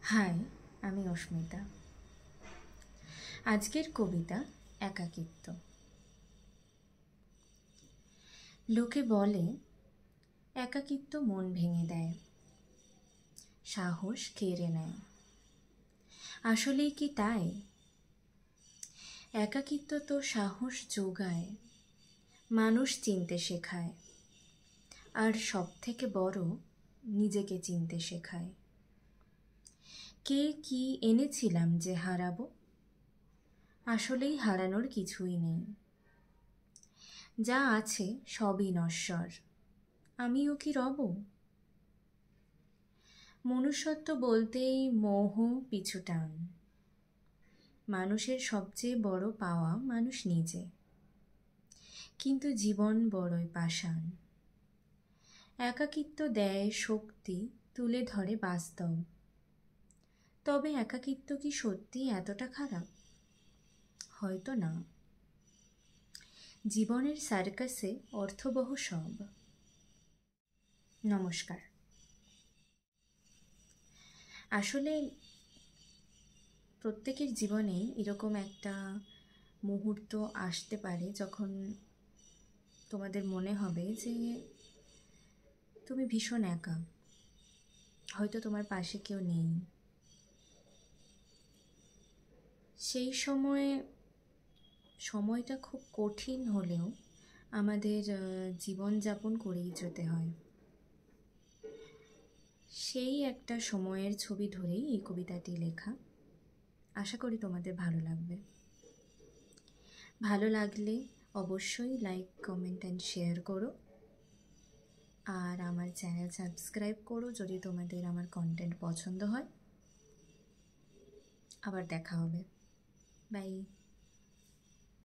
High, আমি অস্মিতা। আজকের কবিতা একাকিত্ব। লোকে বলে একাকিত্ব মন ভেঙে দেয়, সাহস কেড়ে নেয়। আসলেই কি তাই? একাকিত্ব তো সাহস যোগায়, মানুষ চিনতে শেখায়, আর সব থেকে বড় নিজেকে চিনতে শেখায়। কে কি এনেছিলাম যে হারাবো? আসলেই হারানোর কিছুই নেই। যা আছে সবই নশ্বর, আমিও কি রব? মনুষ্যত্ব বলতেই মোহ পিছু টান। মানুষের সবচেয়ে বড় পাওয়া মানুষ নিজে, কিন্তু জীবন বড়ই পাষাণ। একাকিত্ব দেয় শক্তি, তুলে ধরে বাস্তব। তবে একাকিত্ব কি সত্যি এতটা খারাপ? হয়তো না। জীবনের সার্কাসে অর্থবহ সব। নমস্কার। আসলে প্রত্যেকের জীবনেই এরকম একটা মুহূর্ত আসতে পারে যখন তোমাদের মনে হবে যে তুমি ভীষণ একা, হয়তো তোমার পাশে কেউ নেই। সেই সময়টা খুব কঠিন হলেও আমাদের জীবনযাপন করেই যেতে হয়। সেই একটা সময়ের ছবি ধরেই এই কবিতাটি লেখা। আশা করি তোমাদের ভালো লাগবে। ভালো লাগলে অবশ্যই লাইক, কমেন্ট অ্যান্ড শেয়ার করো। আর আমার চ্যানেল সাবস্ক্রাইব করো যদি তোমাদের আমার কন্টেন্ট পছন্দ হয়। আবার দেখা হবে। বাই।